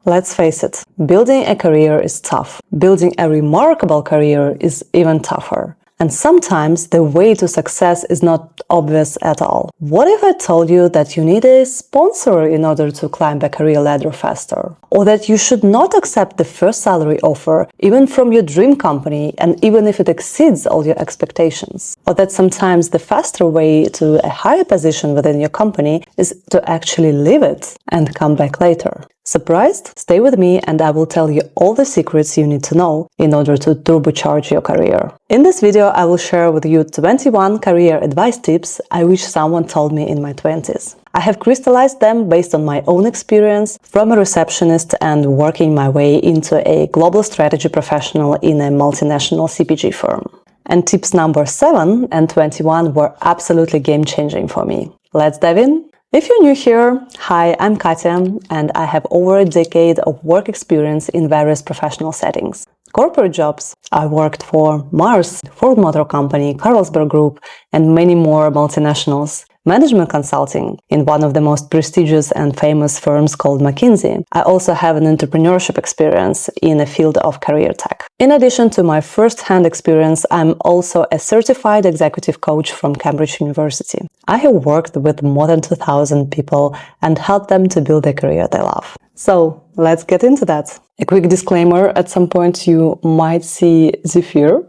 Let's face it, building a career is tough. Building a remarkable career is even tougher. And sometimes the way to success is not obvious at all. What if I told you that you need a sponsor in order to climb a career ladder faster? Or that you should not accept the first salary offer, even from your dream company, and even if it exceeds all your expectations? Or that sometimes the faster way to a higher position within your company is to actually leave it and come back later? Surprised? Stay with me and I will tell you all the secrets you need to know in order to turbocharge your career. In this video, I will share with you 21 career advice tips I wish someone told me in my 20s. I have crystallized them based on my own experience from a receptionist and working my way into a global strategy professional in a multinational CPG firm. And tips number 7 and 21 were absolutely game-changing for me. Let's dive in. If you're new here, hi, I'm Katya, and I have over a decade of work experience in various professional settings. Corporate jobs, I worked for Mars, Ford Motor Company, Carlsberg Group, and many more multinationals. Management consulting in one of the most prestigious and famous firms called McKinsey. I also have an entrepreneurship experience in the field of career tech. In addition to my first-hand experience, I'm also a certified executive coach from Cambridge University. I have worked with more than 2,000 people and helped them to build a career they love. So let's get into that. A quick disclaimer, at some point you might see Zephyr,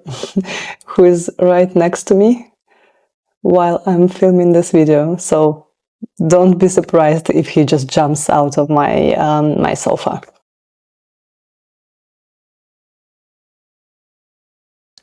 who is right next to me while I'm filming this video, so don't be surprised if he just jumps out of my sofa.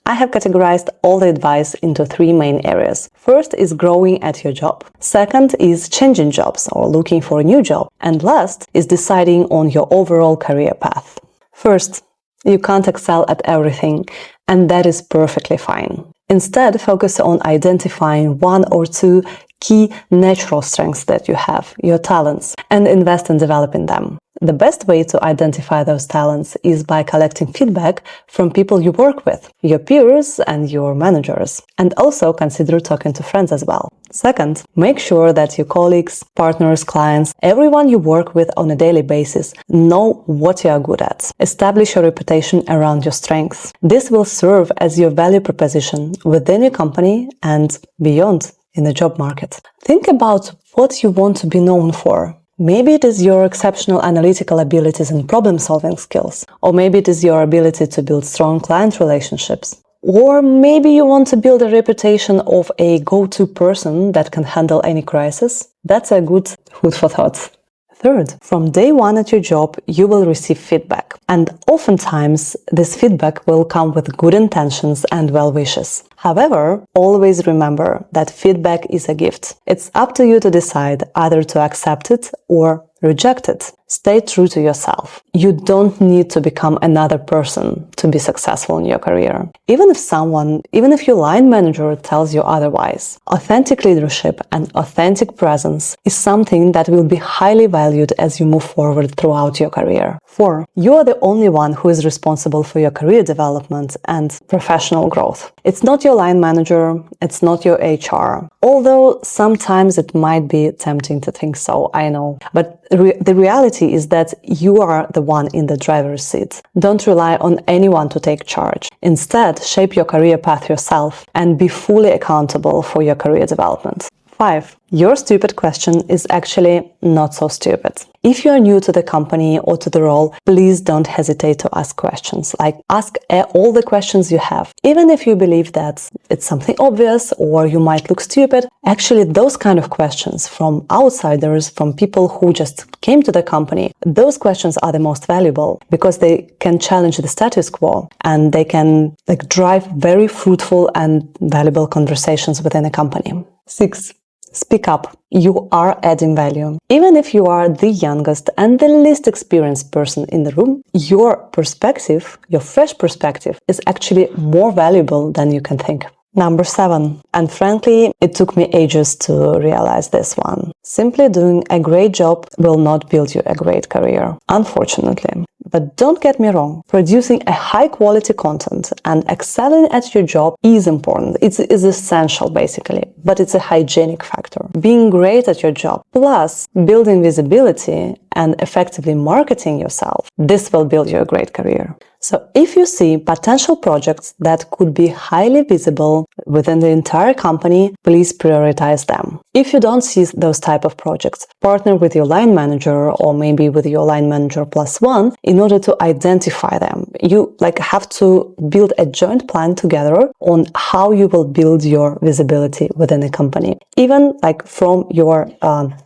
I have categorized all the advice into 3 main areas. First is growing at your job. Second is changing jobs or looking for a new job. And last is deciding on your overall career path. First, you can't excel at everything, and that is perfectly fine. Instead, focus on identifying 1 or 2 key natural strengths that you have, your talents, and invest in developing them. The best way to identify those talents is by collecting feedback from people you work with, your peers and your managers, and also consider talking to friends as well. Second, make sure that your colleagues, partners, clients, everyone you work with on a daily basis know what you are good at. Establish your reputation around your strengths. This will serve as your value proposition within your company and beyond in the job market. Think about what you want to be known for. Maybe it is your exceptional analytical abilities and problem-solving skills, or maybe it is your ability to build strong client relationships. Or maybe you want to build a reputation of a go-to person that can handle any crisis. That's a good food for thought. Third, from day 1 at your job, you will receive feedback. And oftentimes, this feedback will come with good intentions and well wishes. However, always remember that feedback is a gift. It's up to you to decide either to accept it or reject it. Stay true to yourself. You don't need to become another person to be successful in your career. Even if your line manager tells you otherwise, authentic leadership and authentic presence is something that will be highly valued as you move forward throughout your career. 4. You are the only one who is responsible for your career development and professional growth. It's not your line manager, it's not your HR. Although sometimes it might be tempting to think so, I know. But the reality is that you are the one in the driver's seat. Don't rely on anyone to take charge. Instead, shape your career path yourself and be fully accountable for your career development. 5. Your stupid question is actually not so stupid. If you are new to the company or to the role, please don't hesitate to ask questions. Ask all the questions you have. Even if you believe that it's something obvious or you might look stupid, actually those kind of questions from outsiders, from people who just came to the company, those questions are the most valuable because they can challenge the status quo and they can drive very fruitful and valuable conversations within a company. 6. Speak up. You are adding value. Even if you are the youngest and the least experienced person in the room, your perspective, your fresh perspective, is actually more valuable than you can think. Number 7, and frankly, it took me ages to realize this one. Simply doing a great job will not build you a great career, unfortunately. But don't get me wrong, producing a high-quality content and excelling at your job is important. It's essential, basically, but it's a hygienic factor. Being great at your job, plus building visibility and effectively marketing yourself, this will build you a great career. So if you see potential projects that could be highly visible within the entire company, please prioritize them. If you don't see those type of projects, partner with your line manager or maybe with your line manager plus one in order to identify them. You have to build a joint plan together on how you will build your visibility within a company. Even from your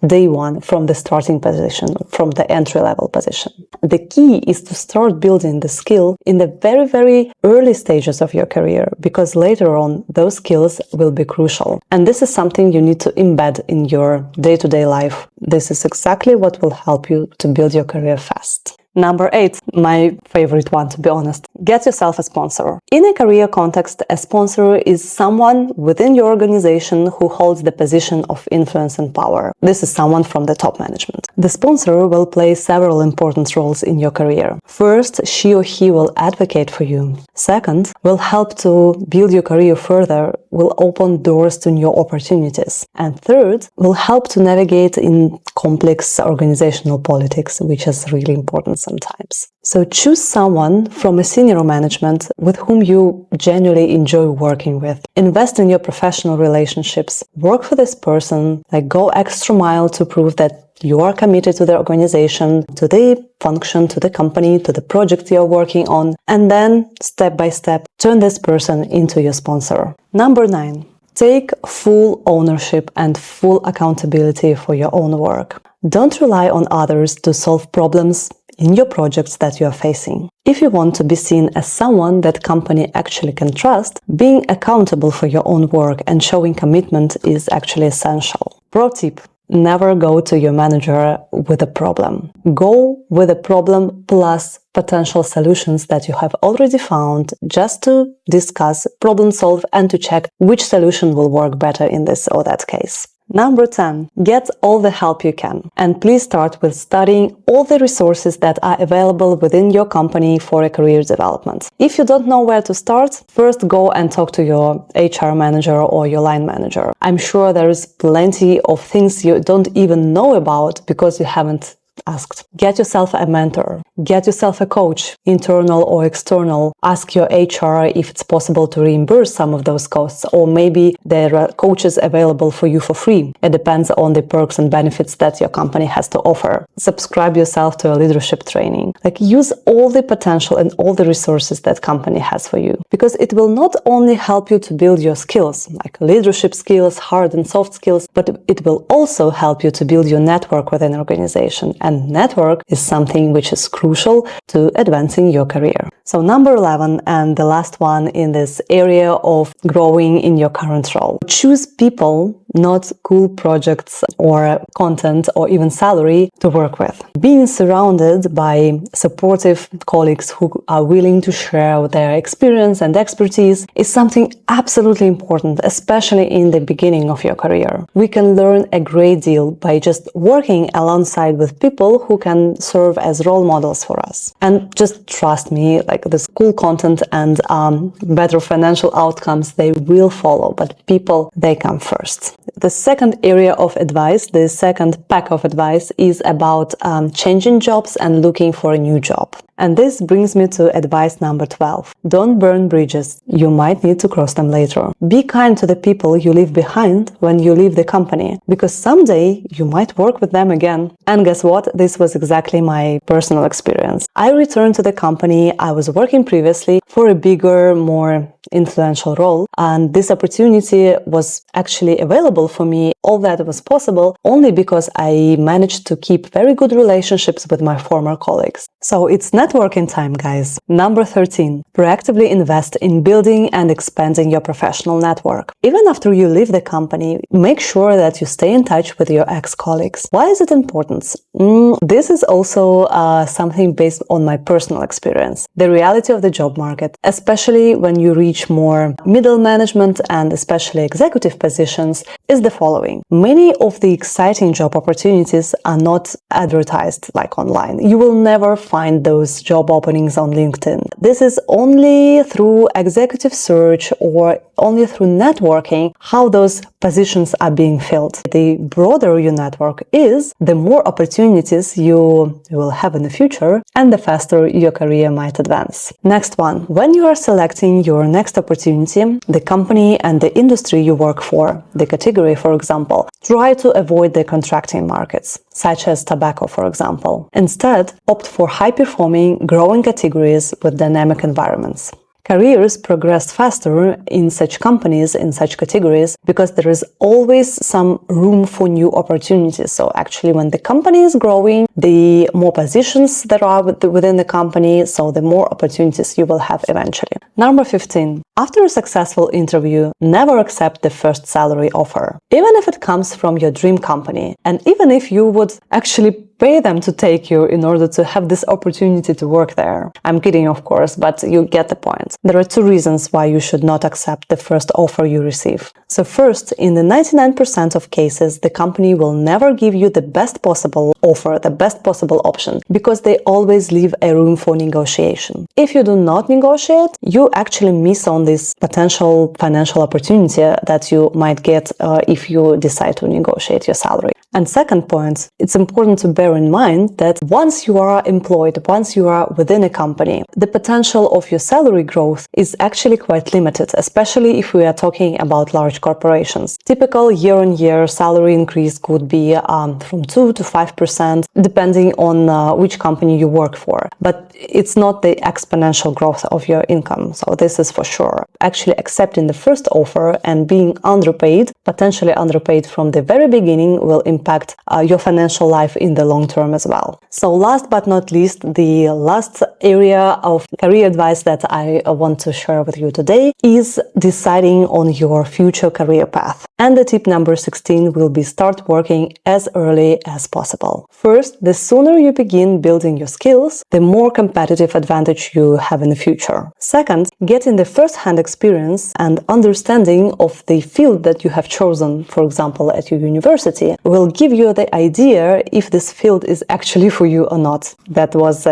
day one, from the starting position, from the entry-level position. The key is to start building the skill in the very, very early stages of your career, because later on those skills will be crucial. And this is something you need to embed in your day-to-day life. This is exactly what will help you to build your career fast. Number 8, my favorite one, to be honest. Get yourself a sponsor. In a career context, a sponsor is someone within your organization who holds the position of influence and power. This is someone from the top management. The sponsor will play several important roles in your career. First, she or he will advocate for you. Second, will help to build your career further, will open doors to new opportunities. And third, will help to navigate in complex organizational politics, which is really important sometimes. So choose someone from a senior management with whom you genuinely enjoy working with. Invest in your professional relationships. Work for this person, go extra mile to prove that you are committed to the organization, to the function, to the company, to the project you're working on, and then step by step, turn this person into your sponsor. Number 9. Take full ownership and full accountability for your own work. Don't rely on others to solve problems in your projects that you are facing. If you want to be seen as someone that company actually can trust, being accountable for your own work and showing commitment is actually essential. Pro tip: never go to your manager with a problem. Go with a problem plus potential solutions that you have already found, just to discuss, problem solve, and to check which solution will work better in this or that case. Number 10. Get all the help you can. And please start with studying all the resources that are available within your company for a career development. If you don't know where to start, first go and talk to your HR manager or your line manager. I'm sure there is plenty of things you don't even know about because you haven't asked. Get yourself a mentor. Get yourself a coach, internal or external. Ask your HR if it's possible to reimburse some of those costs, or maybe there are coaches available for you for free. It depends on the perks and benefits that your company has to offer. Subscribe yourself to a leadership training. Use all the potential and all the resources that company has for you, because it will not only help you to build your skills, like leadership skills, hard and soft skills, but it will also help you to build your network within an organization. And network is something which is crucial to advancing your career. So number 11, and the last one in this area of growing in your current role. Choose people, not cool projects or content or even salary to work with. Being surrounded by supportive colleagues who are willing to share their experience and expertise is something absolutely important, especially in the beginning of your career. We can learn a great deal by just working alongside with people who can serve as role models for us. And just trust me, this cool content and better financial outcomes, they will follow, but people, they come first. The second area of advice, the second pack of advice, is about changing jobs and looking for a new job. And this brings me to advice number 12. Don't burn bridges. You might need to cross them later. Be kind to the people you leave behind when you leave the company, because someday you might work with them again. And guess what? This was exactly my personal experience. I returned to the company I was working previously for a bigger, more influential role, and this opportunity was actually available for me. All that was possible only because I managed to keep very good relationships with my former colleagues. So it's networking time, guys. Number 13. Proactively invest in building and expanding your professional network. Even after you leave the company, make sure that you stay in touch with your ex-colleagues. Why is it important? This is also something based on my personal experience. The reality of the job market, especially when you reach more middle management and especially executive positions, is the following. Many of the exciting job opportunities are not advertised like online. You will never find those job openings on LinkedIn. This is only through executive search or only through networking how those positions are being filled. The broader your network is, the more opportunities you will have in the future and the faster your career might advance. Next one, when you are selecting your next opportunity, the company and the industry you work for, the category, for example, try to avoid the contracting markets, such as tobacco, for example. Instead, opt for high-performing, growing categories with dynamic environments. Careers progress faster in such companies, in such categories, because there is always some room for new opportunities. So actually, when the company is growing, the more positions there are within the company, so the more opportunities you will have eventually. Number 15. After a successful interview, never accept the first salary offer, even if it comes from your dream company, and even if you would actually pay them to take you in order to have this opportunity to work there. I'm kidding, of course, but you get the point. There are two reasons why you should not accept the first offer you receive. So first, in the 99% of cases, the company will never give you the best possible offer, the best possible option, because they always leave a room for negotiation. If you do not negotiate, you actually miss on this potential financial opportunity that you might get if you decide to negotiate your salary. And second point, it's important to bear in mind that once you are employed, once you are within a company, the potential of your salary growth is actually quite limited, especially if we are talking about large corporations. Typical year-on-year salary increase could be from 2 to 5%, depending on which company you work for. But it's not the exponential growth of your income, so this is for sure. Actually accepting the first offer and being underpaid, potentially underpaid from the very beginning, will impact your financial life in the long term as well. So last but not least, the last area of career advice that I want to share with you today is deciding on your future career path. And the tip number 16 will be start working as early as possible. First, the sooner you begin building your skills, the more competitive advantage you have in the future. Second, getting the first-hand experience and understanding of the field that you have chosen, for example, at your university, will give you the idea if this field is actually for you or not. That was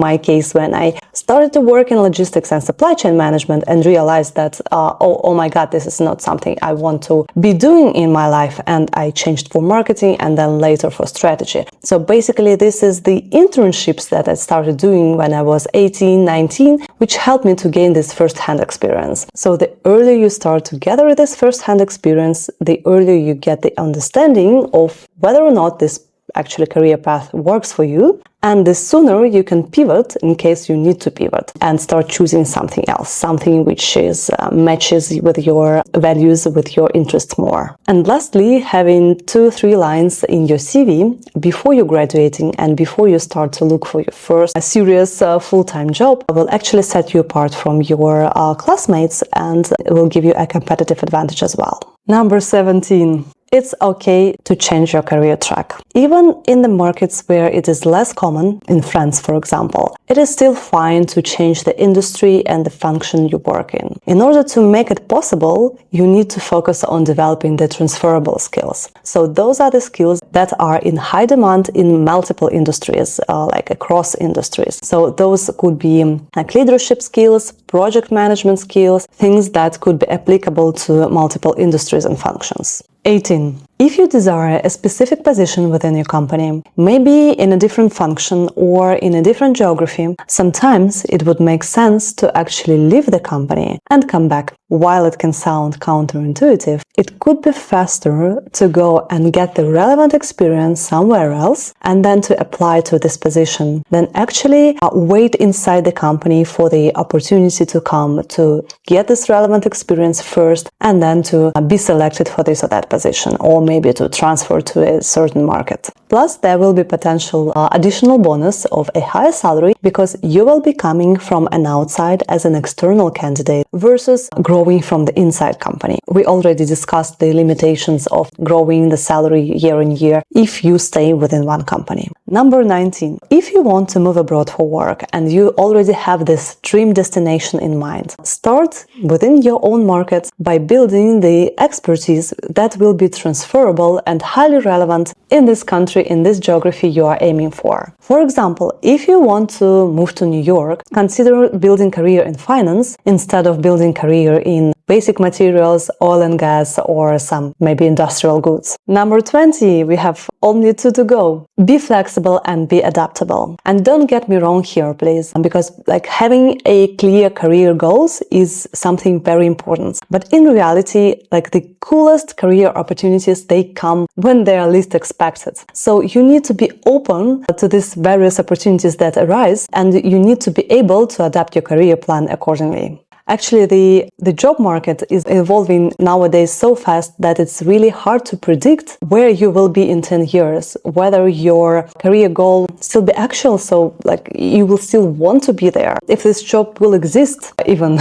my case when I started to work in logistics and supply chain management and realized that, oh my God, this is not something I want to be doing in my life. And I changed for marketing and then later for strategy. So basically, this is the internships that I started doing when I was 18, 19, which helped me to gain this first-hand experience. So the earlier you start to gather this first-hand experience, the earlier you get the understanding of whether or not this actually career path works for you, and the sooner you can pivot in case you need to pivot and start choosing something else, something which is matches with your values, with your interests more. And lastly, having 2-3 lines in your CV before you're graduating and before you start to look for your first serious full-time job will actually set you apart from your classmates and will give you a competitive advantage as well. Number 17. It's okay to change your career track. Even in the markets where it is less common, in France for example, it is still fine to change the industry and the function you work in. In order to make it possible, you need to focus on developing the transferable skills. So those are the skills that are in high demand in multiple industries, like across industries. So those could be like leadership skills, project management skills, things that could be applicable to multiple industries and functions. 18. If you desire a specific position within your company, maybe in a different function or in a different geography, sometimes it would make sense to actually leave the company and come back. While it can sound counterintuitive, it could be faster to go and get the relevant experience somewhere else and then to apply to this position than actually wait inside the company for the opportunity to come to get this relevant experience first and then to be selected for this or that position, or maybe to transfer to a certain market. Plus, there will be potential additional bonus of a higher salary because you will be coming from an outside as an external candidate versus growing from the inside company. We already discussed the limitations of growing the salary year on year if you stay within one company. Number 19. If you want to move abroad for work and you already have this dream destination in mind, start within your own market by building the expertise that will be transferred transferable and highly relevant in this country, in this geography you are aiming for. For example, if you want to move to New York, consider building career in finance instead of building career in basic materials, oil and gas, or some maybe industrial goods. Number 20, we have only 2 to go. Be flexible and be adaptable. And don't get me wrong here, please, because having a clear career goals is something very important. But in reality, the coolest career opportunities, they come when they are least expected. So you need to be open to these various opportunities that arise, and you need to be able to adapt your career plan accordingly. Actually, the job market is evolving nowadays so fast that it's really hard to predict where you will be in 10 years, whether your career goal still be actual, so you will still want to be there, if this job will exist, even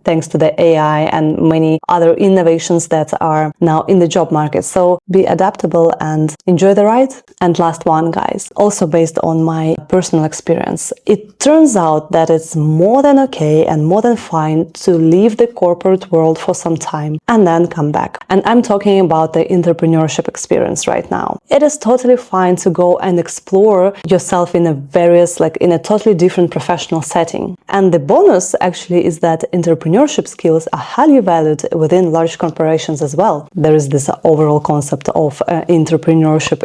thanks to the AI and many other innovations that are now in the job market. So be adaptable and enjoy the ride. And last one, guys, also based on my personal experience, it turns out that it's more than okay and more than fine to leave the corporate world for some time and then come back. And I'm talking about the entrepreneurship experience right now. It is totally fine to go and explore yourself in a totally different professional setting. And the bonus actually is that entrepreneurship skills are highly valued within large corporations as well. There is this overall concept of entrepreneurship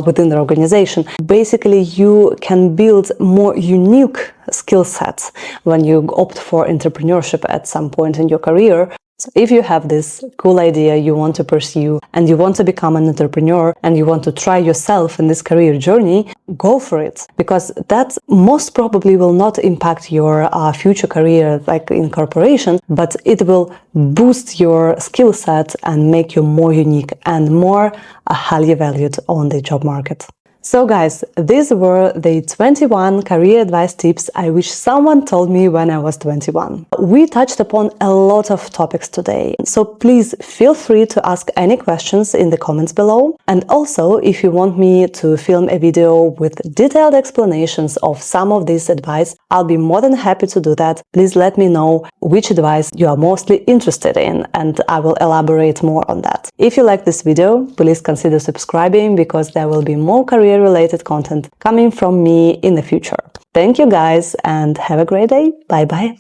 within the organization. Basically, you can build more unique skill sets when you opt for entrepreneurship at some point in your career. So if you have this cool idea you want to pursue and you want to become an entrepreneur and you want to try yourself in this career journey, go for it, because that most probably will not impact your future career in corporation, but it will boost your skill set and make you more unique and more highly valued on the job market. So guys, these were the 21 career advice tips I wish someone told me when I was 21. We touched upon a lot of topics today, so please feel free to ask any questions in the comments below. And also, if you want me to film a video with detailed explanations of some of this advice, I'll be more than happy to do that. Please let me know which advice you are mostly interested in, and I will elaborate more on that. If you like this video, please consider subscribing, because there will be more career-related content coming from me in the future. Thank you guys, and have a great day. Bye bye.